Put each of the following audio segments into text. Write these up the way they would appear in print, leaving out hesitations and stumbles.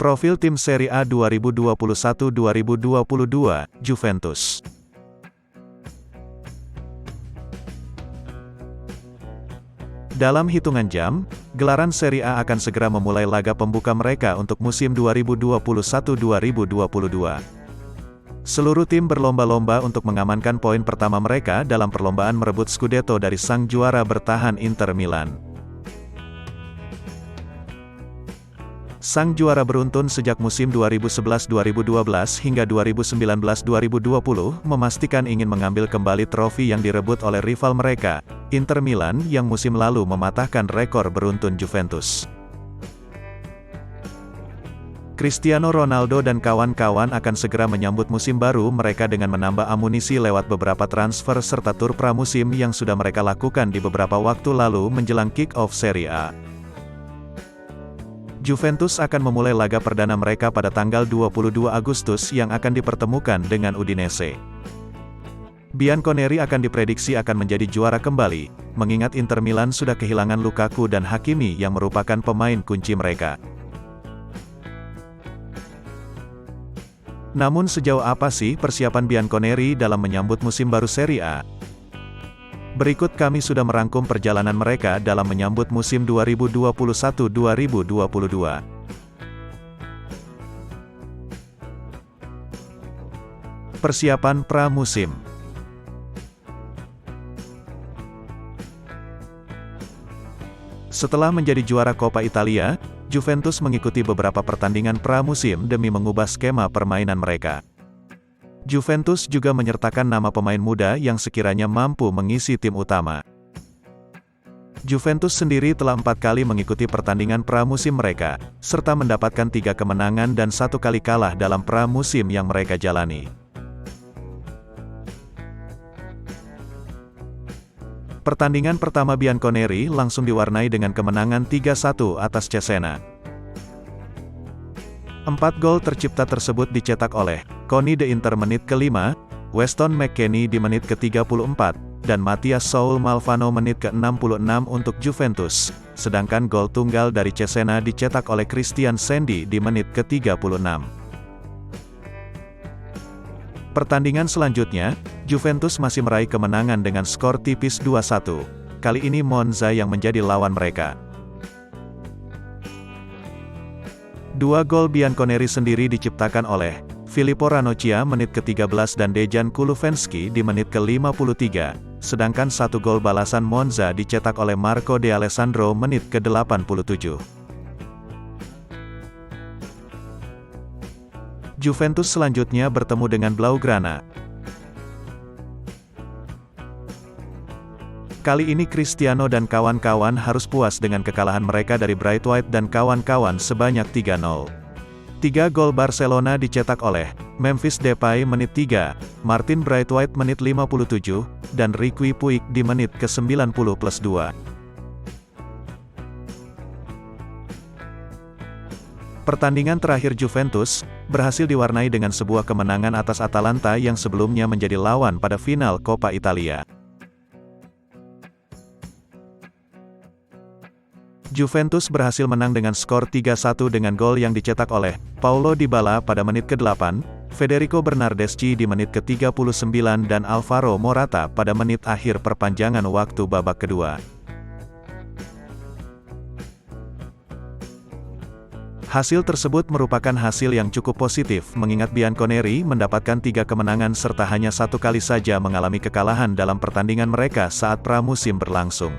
Profil tim Serie A 2021-2022, Juventus. Dalam hitungan jam, gelaran Serie A akan segera memulai laga pembuka mereka untuk musim 2021-2022. Seluruh tim berlomba-lomba untuk mengamankan poin pertama mereka dalam perlombaan merebut Scudetto dari sang juara bertahan Inter Milan. Sang juara beruntun sejak musim 2011-2012 hingga 2019-2020 memastikan ingin mengambil kembali trofi yang direbut oleh rival mereka, Inter Milan, yang musim lalu mematahkan rekor beruntun Juventus. Cristiano Ronaldo dan kawan-kawan akan segera menyambut musim baru mereka dengan menambah amunisi lewat beberapa transfer serta tur pramusim yang sudah mereka lakukan di beberapa waktu lalu menjelang kick-off Serie A. Juventus akan memulai laga perdana mereka pada tanggal 22 Agustus yang akan dipertemukan dengan Udinese. Bianconeri akan diprediksi akan menjadi juara kembali, mengingat Inter Milan sudah kehilangan Lukaku dan Hakimi yang merupakan pemain kunci mereka. Namun sejauh apa sih persiapan Bianconeri dalam menyambut musim baru Serie A? Berikut kami sudah merangkum perjalanan mereka dalam menyambut musim 2021-2022. Persiapan pramusim. Setelah menjadi juara Coppa Italia, Juventus mengikuti beberapa pertandingan pramusim demi mengubah skema permainan mereka. Juventus juga menyertakan nama pemain muda yang sekiranya mampu mengisi tim utama. Juventus sendiri telah 4 kali mengikuti pertandingan pramusim mereka, serta mendapatkan 3 kemenangan dan 1 kali kalah dalam pramusim yang mereka jalani. Pertandingan pertama Bianconeri langsung diwarnai dengan kemenangan 3-1 atas Cesena. 4 gol tercipta tersebut dicetak oleh Coni de Inter menit ke-5, Weston McKennie di menit ke-34, dan Mathias Saul Malvano menit ke-66 untuk Juventus, sedangkan gol tunggal dari Cesena dicetak oleh Christian Sendi di menit ke-36. Pertandingan selanjutnya, Juventus masih meraih kemenangan dengan skor tipis 2-1. Kali ini Monza yang menjadi lawan mereka. 2 gol Bianconeri sendiri diciptakan oleh Filippo Ranocchia menit ke-13 dan Dejan Kulufensky di menit ke-53, sedangkan 1 gol balasan Monza dicetak oleh Marco De Alessandro menit ke-87. Juventus selanjutnya bertemu dengan Blaugrana. Kali ini Cristiano dan kawan-kawan harus puas dengan kekalahan mereka dari Braithwaite dan kawan-kawan sebanyak 3-0. 3 gol Barcelona dicetak oleh Memphis Depay menit 3, Martin Braithwaite menit 57, dan Riqui Puig di menit ke-90+2. Pertandingan terakhir Juventus berhasil diwarnai dengan sebuah kemenangan atas Atalanta yang sebelumnya menjadi lawan pada final Coppa Italia. Juventus berhasil menang dengan skor 3-1 dengan gol yang dicetak oleh Paulo Dybala pada menit ke-8, Federico Bernardeschi di menit ke-39 dan Alvaro Morata pada menit akhir perpanjangan waktu babak kedua. Hasil tersebut merupakan hasil yang cukup positif mengingat Bianconeri mendapatkan 3 kemenangan serta hanya 1 kali saja mengalami kekalahan dalam pertandingan mereka saat pramusim berlangsung.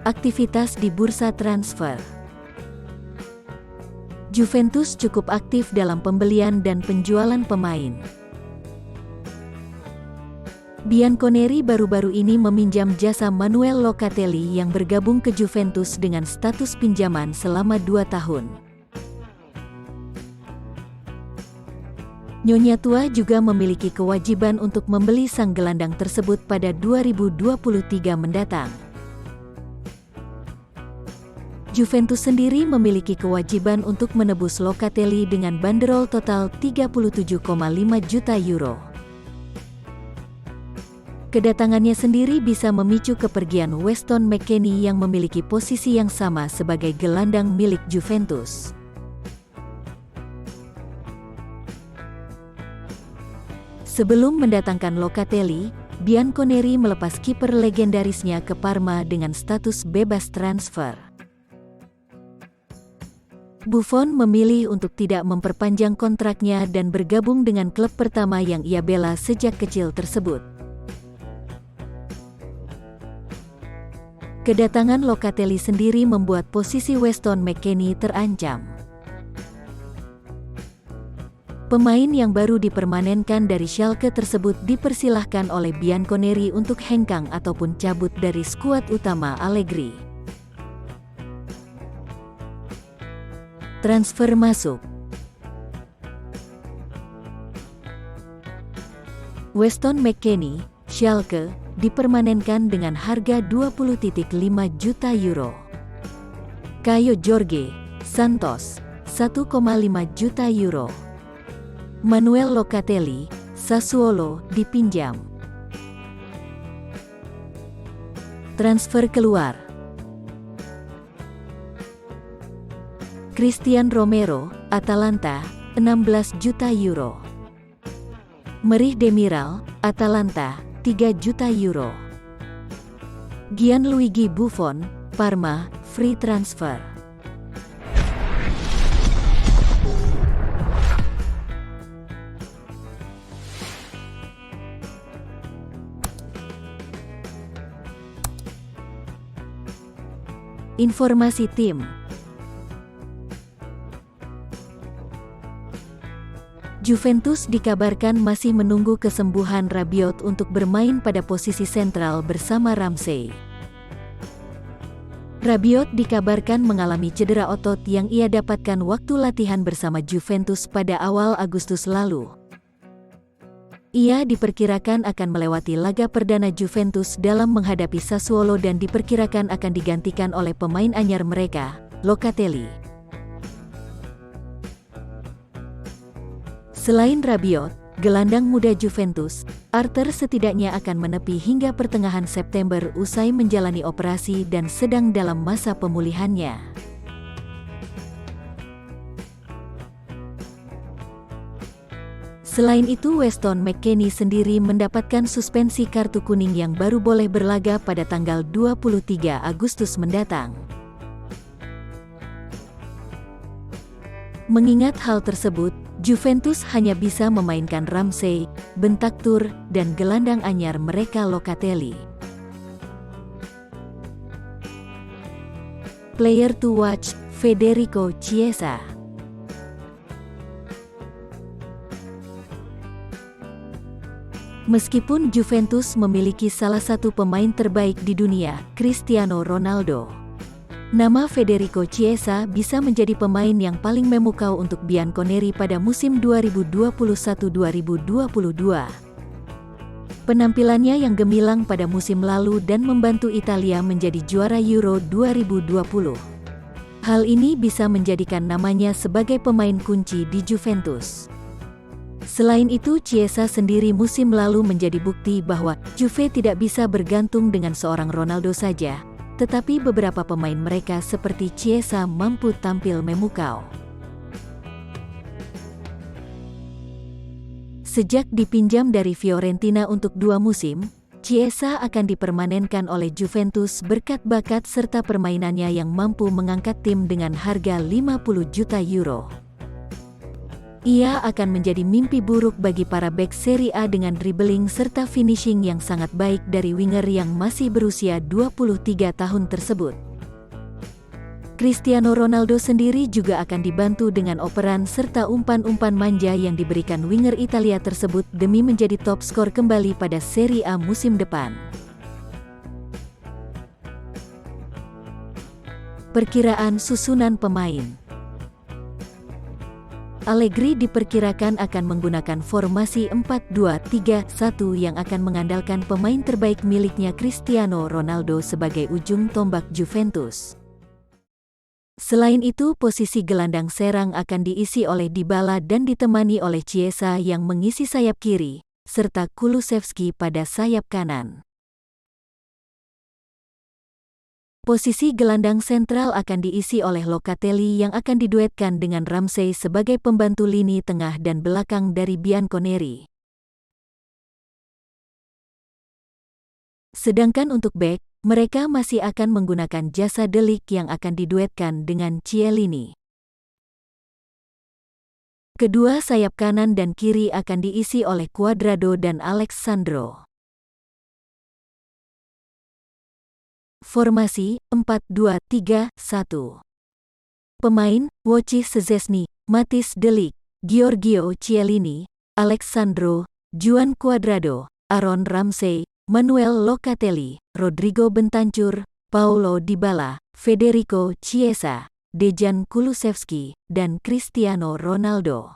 Aktivitas di bursa transfer. Juventus cukup aktif dalam pembelian dan penjualan pemain. Bianconeri baru-baru ini meminjam jasa Manuel Locatelli yang bergabung ke Juventus dengan status pinjaman selama 2 tahun. Nyonya Tua juga memiliki kewajiban untuk membeli sang gelandang tersebut pada 2023 mendatang. Juventus sendiri memiliki kewajiban untuk menebus Locatelli dengan banderol total 37,5 juta euro. Kedatangannya sendiri bisa memicu kepergian Weston McKennie yang memiliki posisi yang sama sebagai gelandang milik Juventus. Sebelum mendatangkan Locatelli, Bianconeri melepas kiper legendarisnya ke Parma dengan status bebas transfer. Buffon memilih untuk tidak memperpanjang kontraknya dan bergabung dengan klub pertama yang ia bela sejak kecil tersebut. Kedatangan Locatelli sendiri membuat posisi Weston McKennie terancam. Pemain yang baru dipermanenkan dari Schalke tersebut dipersilahkan oleh Bianconeri untuk hengkang ataupun cabut dari skuad utama Allegri. Transfer masuk. Weston McKennie, Schalke, dipermanenkan dengan harga 20,5 juta euro. Caio Jorge Santos, 1,5 juta euro. Manuel Locatelli, Sassuolo, dipinjam. Transfer keluar. Christian Romero, Atalanta, 16 juta euro. Merih Demiral, Atalanta, 3 juta euro. Gianluigi Buffon, Parma, free transfer. Informasi tim. Juventus dikabarkan masih menunggu kesembuhan Rabiot untuk bermain pada posisi sentral bersama Ramsey. Rabiot dikabarkan mengalami cedera otot yang ia dapatkan waktu latihan bersama Juventus pada awal Agustus lalu. Ia diperkirakan akan melewati laga perdana Juventus dalam menghadapi Sassuolo dan diperkirakan akan digantikan oleh pemain anyar mereka, Locatelli. Selain Rabiot, gelandang muda Juventus, Arthur setidaknya akan menepi hingga pertengahan September usai menjalani operasi dan sedang dalam masa pemulihannya. Selain itu, Weston McKennie sendiri mendapatkan suspensi kartu kuning yang baru boleh berlaga pada tanggal 23 Agustus mendatang. Mengingat hal tersebut, Juventus hanya bisa memainkan Ramsey, Bentancur, dan gelandang anyar mereka Locatelli. Player to watch, Federico Chiesa. Meskipun Juventus memiliki salah satu pemain terbaik di dunia, Cristiano Ronaldo, nama Federico Chiesa bisa menjadi pemain yang paling memukau untuk Bianconeri pada musim 2021-2022. Penampilannya yang gemilang pada musim lalu dan membantu Italia menjadi juara Euro 2020. Hal ini bisa menjadikan namanya sebagai pemain kunci di Juventus. Selain itu, Chiesa sendiri musim lalu menjadi bukti bahwa Juve tidak bisa bergantung dengan seorang Ronaldo saja, tetapi beberapa pemain mereka seperti Chiesa mampu tampil memukau. Sejak dipinjam dari Fiorentina untuk 2 musim, Chiesa akan dipermanenkan oleh Juventus berkat bakat serta permainannya yang mampu mengangkat tim dengan harga 50 juta euro. Ia akan menjadi mimpi buruk bagi para bek Serie A dengan dribbling serta finishing yang sangat baik dari winger yang masih berusia 23 tahun tersebut. Cristiano Ronaldo sendiri juga akan dibantu dengan operan serta umpan-umpan manja yang diberikan winger Italia tersebut demi menjadi top skor kembali pada Serie A musim depan. Perkiraan susunan pemain. Allegri diperkirakan akan menggunakan formasi 4-2-3-1 yang akan mengandalkan pemain terbaik miliknya Cristiano Ronaldo sebagai ujung tombak Juventus. Selain itu, posisi gelandang serang akan diisi oleh Dybala dan ditemani oleh Chiesa yang mengisi sayap kiri, serta Kulusevski pada sayap kanan. Posisi gelandang sentral akan diisi oleh Locatelli yang akan diduetkan dengan Ramsey sebagai pembantu lini tengah dan belakang dari Bianconeri. Sedangkan untuk bek, mereka masih akan menggunakan jasa De Ligt yang akan diduetkan dengan Chiellini. Kedua sayap kanan dan kiri akan diisi oleh Cuadrado dan Alex Sandro. Formasi 4-2-3-1. Pemain: Wojciech Szczesny, Matthijs De Ligt, Giorgio Chiellini, Alex Sandro, Juan Cuadrado, Aaron Ramsey, Manuel Locatelli, Rodrigo Bentancur, Paulo Dybala, Federico Chiesa, Dejan Kulusevski, dan Cristiano Ronaldo.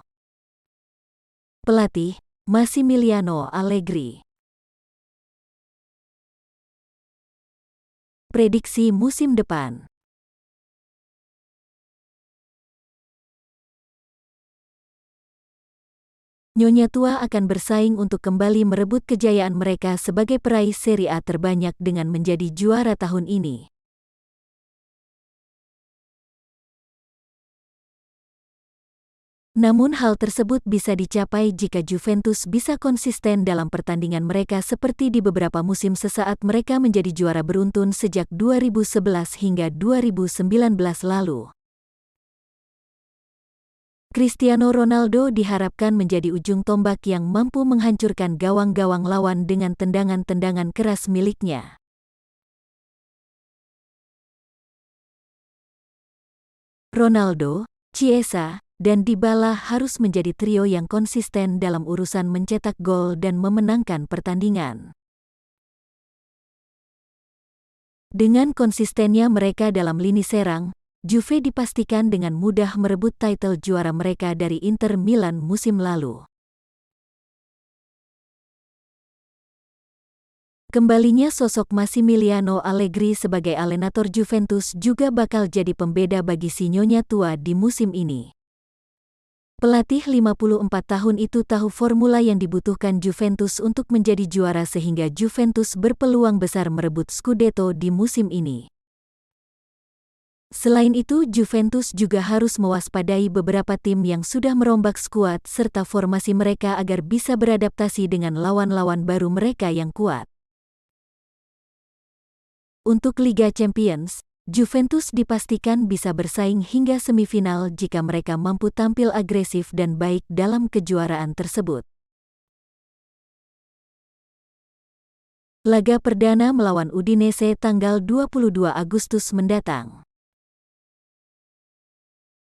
Pelatih: Massimiliano Allegri. Prediksi musim depan. Nyonya Tua akan bersaing untuk kembali merebut kejayaan mereka sebagai peraih Serie A terbanyak dengan menjadi juara tahun ini. Namun hal tersebut bisa dicapai jika Juventus bisa konsisten dalam pertandingan mereka seperti di beberapa musim sesaat mereka menjadi juara beruntun sejak 2011 hingga 2019 lalu. Cristiano Ronaldo diharapkan menjadi ujung tombak yang mampu menghancurkan gawang-gawang lawan dengan tendangan-tendangan keras miliknya. Ronaldo, Chiesa, dan Dybala harus menjadi trio yang konsisten dalam urusan mencetak gol dan memenangkan pertandingan. Dengan konsistennya mereka dalam lini serang, Juve dipastikan dengan mudah merebut titel juara mereka dari Inter Milan musim lalu. Kembalinya sosok Massimiliano Allegri sebagai alenator Juventus juga bakal jadi pembeda bagi si Nyonya Tua di musim ini. Pelatih 54 tahun itu tahu formula yang dibutuhkan Juventus untuk menjadi juara sehingga Juventus berpeluang besar merebut Scudetto di musim ini. Selain itu, Juventus juga harus mewaspadai beberapa tim yang sudah merombak skuad serta formasi mereka agar bisa beradaptasi dengan lawan-lawan baru mereka yang kuat. Untuk Liga Champions, Juventus dipastikan bisa bersaing hingga semifinal jika mereka mampu tampil agresif dan baik dalam kejuaraan tersebut. Laga perdana melawan Udinese tanggal 22 Agustus mendatang.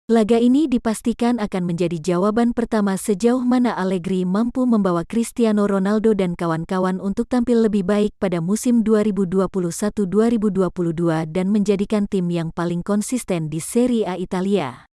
Laga ini dipastikan akan menjadi jawaban pertama sejauh mana Allegri mampu membawa Cristiano Ronaldo dan kawan-kawan untuk tampil lebih baik pada musim 2021-2022 dan menjadikan tim yang paling konsisten di Serie A Italia.